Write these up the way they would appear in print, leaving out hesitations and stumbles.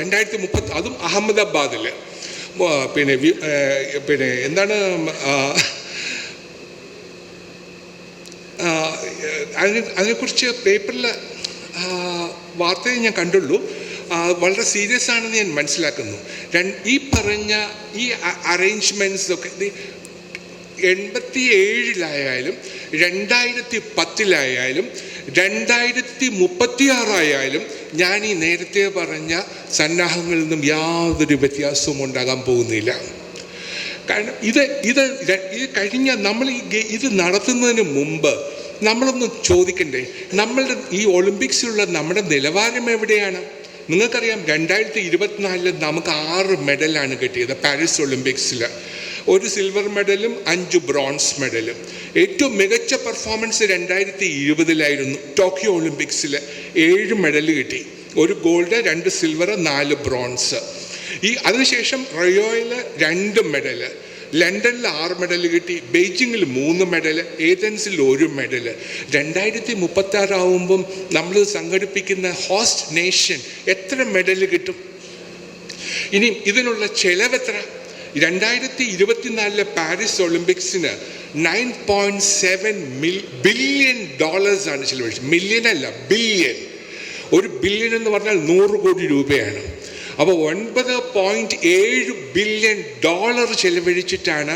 2030 അതും അഹമ്മദാബാദിൽ. പിന്നെ എന്താണ് അതിനെക്കുറിച്ച് പേപ്പറിൽ വാർത്തയിൽ ഞാൻ കണ്ടുള്ളൂ. വളരെ സീരിയസ് ആണെന്ന് ഞാൻ മനസ്സിലാക്കുന്നു. ഈ പറഞ്ഞ ഈ അറേഞ്ച്മെൻറ്റ്സ് ഒക്കെ 87-ലായാലും 2010-ലായാലും 2036-ആയാലും ഞാൻ ഈ നേരത്തെ പറഞ്ഞ സന്നാഹങ്ങളിൽ നിന്നും യാതൊരു വ്യത്യാസവും ഉണ്ടാകാൻ പോകുന്നില്ല. കാരണം ഇത് കഴിഞ്ഞ നമ്മൾ ഇത് നടത്തുന്നതിന് മുമ്പ് നമ്മളൊന്ന് ചോദിക്കണ്ടേ, നമ്മളുടെ ഈ ഒളിമ്പിക്സിലുള്ള നമ്മുടെ നിലവാരം എവിടെയാണ്? നിങ്ങൾക്കറിയാം 2024 നമുക്ക് 6 മെഡലാണ് കിട്ടിയത് പാരീസ് ഒളിമ്പിക്സിൽ. 1 സിൽവർ മെഡലും 5 ബ്രോൺസ് മെഡലും. ഏറ്റവും മികച്ച പെർഫോമൻസ് 2020-ലായിരുന്നു. ടോക്കിയോ ഒളിമ്പിക്സിൽ 7 മെഡൽ കിട്ടി. 1 ഗോൾഡ്, 2 സിൽവർ, 4 ബ്രോൺസ്. അതിനുശേഷം റിയോയിൽ 2 മെഡൽ, ലണ്ടനിൽ 6 മെഡൽ കിട്ടി, ബെയ്ജിങ്ങിൽ 3 മെഡൽ, ഏതൻസിൽ 1 മെഡൽ. 2036 ആവുമ്പം നമ്മൾ സംഘടിപ്പിക്കുന്ന ഹോസ്റ്റ് നേഷൻ എത്ര മെഡൽ കിട്ടും? ഇനി ഇതിനുള്ള ചെലവെത്ര? 2024 പാരീസ് ഒളിമ്പിക്സിന് $9.7 ബില്യൺ ആണ് ചെലവഴിച്ചത്. മില്യൺ അല്ല, ബില്യൺ. 1 ബില്യൺ എന്ന് പറഞ്ഞാൽ 100 കോടി രൂപയാണ്. അപ്പോൾ $9.7 ബില്യൺ ചെലവഴിച്ചിട്ടാണ്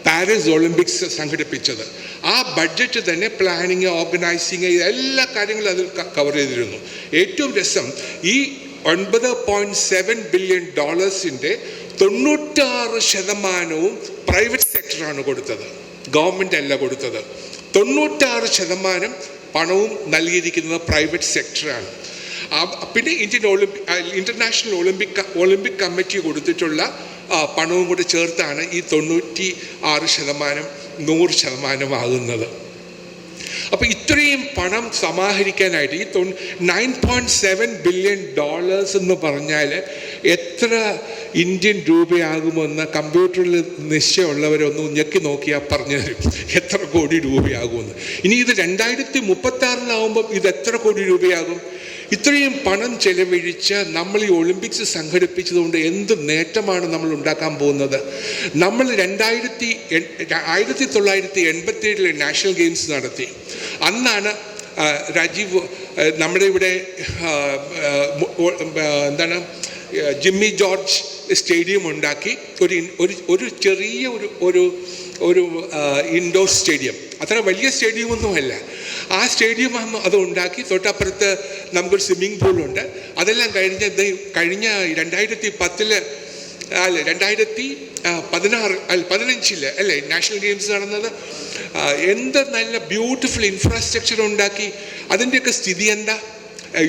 പാരീസ് ഒളിമ്പിക്സ് സംഘടിപ്പിച്ചത്. ആ ബഡ്ജറ്റ് തന്നെ പ്ലാനിങ്, ഓർഗനൈസിങ്, എല്ലാ കാര്യങ്ങളും അതിൽ കവർ ചെയ്തിരുന്നു. ഏറ്റവും രസം, ഈ $9.7 ബില്യൺ 96% പ്രൈവറ്റ് സെക്ടറാണ് കൊടുത്തത്, ഗവൺമെൻറ് അല്ല കൊടുത്തത്. 96% പണവും നൽകിയിരിക്കുന്നത് പ്രൈവറ്റ് സെക്ടറാണ്. പിന്നെ ഇന്റർനാഷണൽ ഒളിമ്പിക് കമ്മിറ്റി കൊടുത്തിട്ടുള്ള പണവും കൂടെ ചേർത്താണ് ഈ 96% 100% ആകുന്നത്. അപ്പോൾ ഇത്രയും പണം സമാഹരിക്കാനായിട്ട് ഈ $9.7 ബില്യൺ എന്ന് പറഞ്ഞാൽ എത്ര ഇന്ത്യൻ രൂപയാകുമെന്ന് കമ്പ്യൂട്ടറിൽ നിശ്ചയമുള്ളവരൊന്ന് ഞെക്കി നോക്കിയാൽ പറഞ്ഞു തരും എത്ര കോടി രൂപയാകുമെന്ന്. ഇനി ഇത് 2036-ലാവുമ്പം ഇത് എത്ര കോടി രൂപയാകും? ഇത്രയും പണം ചെലവഴിച്ച് നമ്മൾ ഈ ഒളിമ്പിക്സ് സംഘടിപ്പിച്ചതുകൊണ്ട് എന്ത് നേട്ടമാണ് നമ്മൾ ഉണ്ടാക്കാൻ പോകുന്നത്? നമ്മൾ 1987 നാഷണൽ ഗെയിംസ് നടത്തി. അന്നാണ് രാജീവ് നമ്മുടെ ഇവിടെ എന്താണ് ജിമ്മി ജോർജ് സ്റ്റേഡിയം ഉണ്ടാക്കി. ഒരു ചെറിയ ഒരു ഇൻഡോർ സ്റ്റേഡിയം, അത്ര വലിയ സ്റ്റേഡിയമൊന്നുമല്ല. ആ സ്റ്റേഡിയം അത് ഉണ്ടാക്കി. തൊട്ടപ്പുറത്ത് നമുക്കൊരു സ്വിമ്മിംഗ് പൂളുണ്ട്. അതെല്ലാം കഴിഞ്ഞ 2015 അല്ലേ നാഷണൽ ഗെയിംസ് നടന്നത്. എന്ത് നല്ല ബ്യൂട്ടിഫുൾ ഇൻഫ്രാസ്ട്രക്ചർ ഉണ്ടാക്കി. അതിൻ്റെയൊക്കെ സ്ഥിതി എന്താ?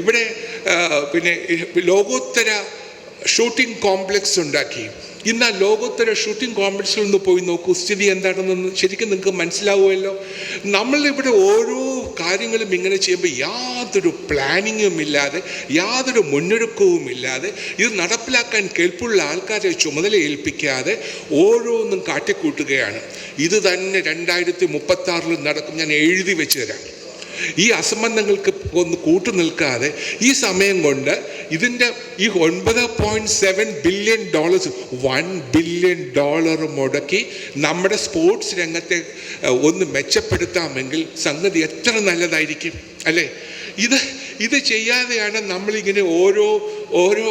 ഇവിടെ പിന്നെ ലോകോത്തര ഷൂട്ടിംഗ് കോംപ്ലക്സ് ഉണ്ടാക്കി. ഇന്ന് ആ ലോകോത്തര ഷൂട്ടിംഗ് കോംപ്ലക്സിൽ നിന്ന് പോയി നോക്കൂ, സ്ഥിതി എന്താണെന്നൊന്ന് ശരിക്കും നിങ്ങൾക്ക് മനസ്സിലാവുമല്ലോ. നമ്മളിവിടെ ഓരോ കാര്യങ്ങളും ഇങ്ങനെ ചെയ്യുമ്പോൾ യാതൊരു പ്ലാനിങ്ങും ഇല്ലാതെ, യാതൊരു മുന്നൊരുക്കവും ഇല്ലാതെ, ഇത് നടപ്പിലാക്കാൻ കേൾപ്പുള്ള ആൾക്കാരെ ചുമതല ഏൽപ്പിക്കാതെ ഓരോന്നും കാട്ടിക്കൂട്ടുകയാണ്. ഇത് തന്നെ 2036 നടക്കും. ഞാൻ എഴുതി വെച്ച് തരാം. ഈ അസംബന്ധങ്ങൾക്ക് ഒന്ന് കൂട്ടുനിൽക്കാതെ ഈ സമയം കൊണ്ട് ഇതിൻ്റെ ഈ $9.7 ബില്യൺ $1 ബില്യൺ മുടക്കി നമ്മുടെ സ്പോർട്സ് രംഗത്തെ ഒന്ന് മെച്ചപ്പെടുത്താമെങ്കിൽ സംഗതി എത്ര നല്ലതായിരിക്കും അല്ലേ? ഇത് ചെയ്യാതെയാണ് നമ്മളിങ്ങനെ ഓരോ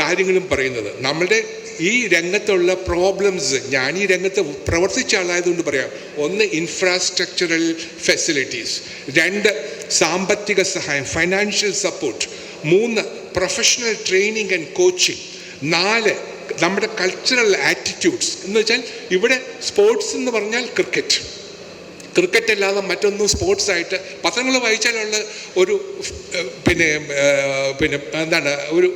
കാര്യങ്ങളും പറയുന്നത്. നമ്മളുടെ ഈ രംഗത്തുള്ള പ്രോബ്ലംസ്, ഞാൻ ഈ രംഗത്ത് പ്രവർത്തിച്ച ആളായതുകൊണ്ട് പറയാം. 1 ഇൻഫ്രാസ്ട്രക്ചറൽ ഫെസിലിറ്റീസ്, 2 സാമ്പത്തിക സഹായം, financial support, 3 professional training and coaching, 4 നമ്മുടെ കൾച്ചറൽ ആറ്റിറ്റ്യൂഡ്സ്. എന്ന് വെച്ചാൽ ഇവിടെ സ്പോർട്സ് എന്ന് പറഞ്ഞാൽ ക്രിക്കറ്റ് അല്ലാതെ മറ്റൊന്നും സ്പോർട്സായിട്ട് പത്രങ്ങൾ വായിച്ചാലുള്ള ഒരു പിന്നെ എന്താണ് ഒരു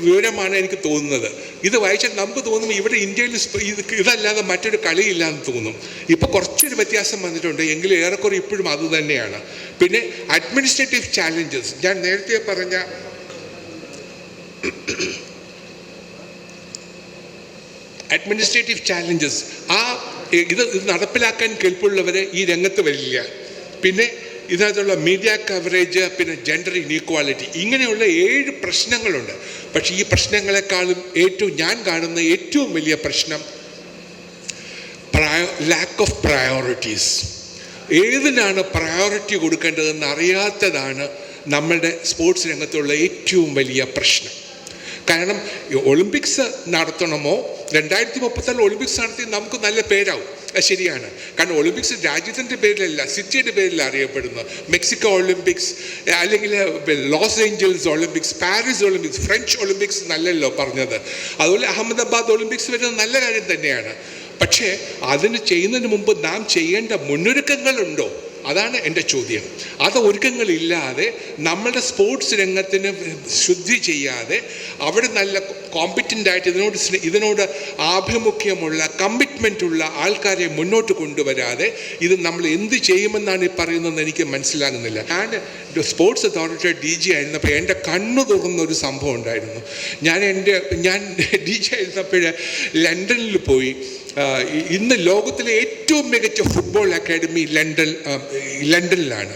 വിവരമാണ് എനിക്ക് തോന്നുന്നത്. ഇത് വായിച്ചാൽ നമുക്ക് തോന്നും ഇവിടെ ഇന്ത്യയിൽ ഇതല്ലാതെ മറ്റൊരു കളിയില്ലാന്ന് തോന്നും. ഇപ്പോൾ കുറച്ചൊരു വ്യത്യാസം വന്നിട്ടുണ്ട്, എങ്കിലും ഏറെക്കുറെ ഇപ്പോഴും അത് തന്നെയാണ്. പിന്നെ അഡ്മിനിസ്ട്രേറ്റീവ് ചാലഞ്ചസ്, ഞാൻ നേരത്തെ പറഞ്ഞ അഡ്മിനിസ്ട്രേറ്റീവ് ചാലഞ്ചസ്, ഇത് നടപ്പിലാക്കാൻ കെൽപ്പുള്ളവരെ ഈ രംഗത്ത് വരില്ല. പിന്നെ ഇതിനകത്തുള്ള മീഡിയ കവറേജ്, പിന്നെ ജെൻഡർ ഇനീക്വാലിറ്റി, ഇങ്ങനെയുള്ള 7 പ്രശ്നങ്ങളുണ്ട്. പക്ഷേ ഈ പ്രശ്നങ്ങളെക്കാളും ഞാൻ കാണുന്ന ഏറ്റവും വലിയ പ്രശ്നം ലാക്ക് ഓഫ് പ്രയോറിറ്റീസ്. ഏതിനാണ് പ്രയോറിറ്റി കൊടുക്കേണ്ടതെന്ന് അറിയാത്തതാണ് നമ്മളുടെ സ്പോർട്സ് രംഗത്തുള്ള ഏറ്റവും വലിയ പ്രശ്നം. കാരണം ഒളിമ്പിക്സ് നടത്തണമോ, 2030 ഒളിമ്പിക്സ് നടത്തി നമുക്ക് നല്ല പേരാവും, ശരിയാണ്. കാരണം ഒളിമ്പിക്സ് രാജ്യത്തിൻ്റെ പേരിലല്ല, സിറ്റിയുടെ പേരിലാണ് അറിയപ്പെടുന്നത്. മെക്സിക്കോ ഒളിമ്പിക്സ്, അല്ലെങ്കിൽ Los Angeles Olympics, Paris Olympics, French Olympics നല്ലല്ലോ പറഞ്ഞത്. അതുപോലെ അഹമ്മദാബാദ് ഒളിമ്പിക്സ് വരുന്നത് നല്ല കാര്യം തന്നെയാണ്. പക്ഷേ അതിന് ചെയ്യുന്നതിന് മുമ്പ് നാം ചെയ്യേണ്ട മുന്നൊരുക്കങ്ങളുണ്ടോ? അതാണ് എൻ്റെ ചോദ്യം. അത് ഒരുക്കങ്ങളില്ലാതെ നമ്മളുടെ സ്പോർട്സ് രംഗത്തിന് ശുദ്ധി ചെയ്യാതെ അവിടെ നല്ല കോമ്പറ്റൻ്റായിട്ട് ഇതിനോട് ആഭിമുഖ്യമുള്ള കമ്മിറ്റ്മെൻറ്റുള്ള ആൾക്കാരെ മുന്നോട്ട് കൊണ്ടുവരാതെ ഇത് നമ്മൾ എന്ത് ചെയ്യുമെന്നാണ് ഈ പറയുന്നതെന്ന് എനിക്ക് മനസ്സിലാകുന്നില്ല. ഞാൻ സ്പോർട്സ് അതോറിറ്റിയുടെ DG ആയിരുന്നപ്പോൾ എൻ്റെ കണ്ണു തുറന്നൊരു സംഭവം ഉണ്ടായിരുന്നു. ഞാൻ DG ആയിരുന്നപ്പോൾ ലണ്ടനിൽ പോയി. ഇന്ന് ലോകത്തിലെ ഏറ്റവും മികച്ച ഫുട്ബോൾ അക്കാഡമി ലണ്ടനിലാണ്.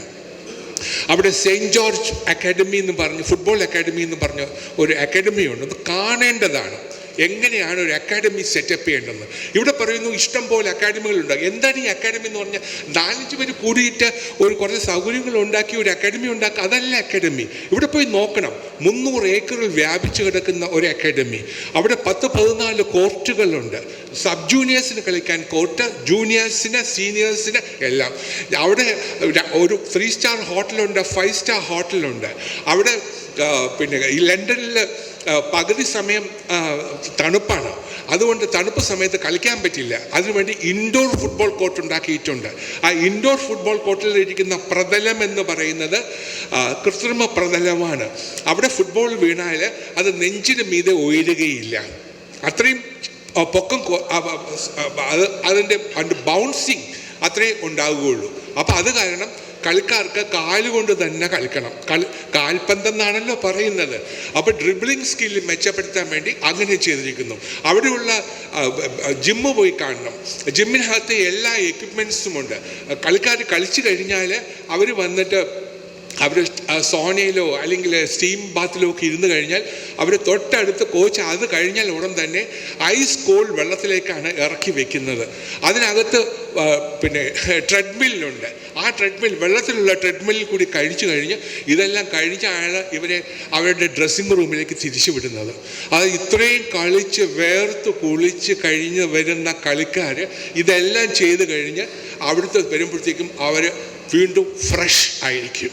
അവിടെ സെയിൻറ്റ് ജോർജ് അക്കാഡമി എന്ന് പറഞ്ഞ്, ഫുട്ബോൾ അക്കാഡമി എന്ന് പറഞ്ഞ ഒരു അക്കാഡമിയുണ്ട്. അത് കാണേണ്ടതാണ്. എങ്ങനെയാണ് ഒരു അക്കാഡമി സെറ്റപ്പ് ചെയ്യേണ്ടതെന്ന്. ഇവിടെ പറയുന്നു ഇഷ്ടം പോലെ അക്കാഡമികളുണ്ട്. എന്താണ് ഈ അക്കാഡമി എന്ന് പറഞ്ഞാൽ 4-5 പേര് കൂടിയിട്ട് കുറച്ച് സൗകര്യങ്ങൾ ഉണ്ടാക്കി ഒരു അക്കാഡമി ഉണ്ടാക്കുക. അതല്ല അക്കാഡമി. ഇവിടെ പോയി നോക്കണം. 300 ഏക്കറിൽ വ്യാപിച്ചു കിടക്കുന്ന ഒരു അക്കാഡമി. അവിടെ 10-14 കോർട്ടുകളുണ്ട്. സബ് ജൂനിയേഴ്സിന് കളിക്കാൻ കോർട്ട്, ജൂനിയേഴ്സിന്, സീനിയേഴ്സിന് എല്ലാം. അവിടെ ഒരു 3 സ്റ്റാർ ഹോട്ടലുണ്ട്, 5 സ്റ്റാർ ഹോട്ടലുണ്ട്. അവിടെ പിന്നെ ഈ ലണ്ടനിൽ പകുതി സമയം തണുപ്പാണ്. അതുകൊണ്ട് തണുപ്പ് സമയത്ത് കളിക്കാൻ പറ്റില്ല. അതിനുവേണ്ടി ഇൻഡോർ ഫുട്ബോൾ കോർട്ട് ഉണ്ടാക്കിയിട്ടുണ്ട്. ആ ഇൻഡോർ ഫുട്ബോൾ കോർട്ടിൽ ഇരിക്കുന്ന പ്രതലം എന്ന് പറയുന്നത് കൃത്രിമ പ്രതലമാണ്. അവിടെ ഫുട്ബോൾ വീണാൽ അത് നെഞ്ചിന് മീതെ ഉയരുകയില്ല. അത്രയും പൊക്കം, അതിൻ്റെ ബൗൺസിങ് അത്രേ ഉണ്ടാവുകയുള്ളൂ. അപ്പോൾ അത് കാരണം കളിക്കാർക്ക് കാലുകൊണ്ട് തന്നെ കളിക്കണം. കാൽപന്തെന്നാണല്ലോ പറയുന്നത്. അപ്പോൾ ഡ്രിബിളിംഗ് സ്കില്ല് മെച്ചപ്പെടുത്താൻ വേണ്ടി അങ്ങനെ ചെയ്തിരിക്കുന്നു. അവിടെയുള്ള ജിമ്മ് പോയി കാണണം. ജിമ്മിനകത്ത് എല്ലാ എക്യുപ്മെൻറ്റ്സും ഉണ്ട്. കളിക്കാർ കളിച്ചു കഴിഞ്ഞാൽ അവർ വന്നിട്ട് അവർ സോനയിലോ അല്ലെങ്കിൽ സ്റ്റീം ബാത്തിലോ ഒക്കെ ഇരുന്ന് കഴിഞ്ഞാൽ അവർ തൊട്ടടുത്ത് കോച്ച് അത് കഴിഞ്ഞാൽ ഉടൻ തന്നെ ഐസ് കോൾഡ് വെള്ളത്തിലേക്കാണ് ഇറക്കി വെക്കുന്നത്. അതിനകത്ത് പിന്നെ ട്രെഡ്മില്ലുണ്ട്. ആ വെള്ളത്തിലുള്ള ട്രെഡ്മില്ലിൽ കൂടി കഴിച്ചു കഴിഞ്ഞ് ഇതെല്ലാം കഴിഞ്ഞാണ് ഇവരെ അവരുടെ ഡ്രസ്സിങ് റൂമിലേക്ക് തിരിച്ചു വിടുന്നത്. അത് ഇത്രയും കളിച്ച് വേർത്ത് കുളിച്ച് കഴിഞ്ഞ് വരുന്ന കളിക്കാർ ഇതെല്ലാം ചെയ്ത് കഴിഞ്ഞ് അവിടുത്തെ വരുമ്പോഴത്തേക്കും അവർ വീണ്ടും ഫ്രഷ് ആയിരിക്കും.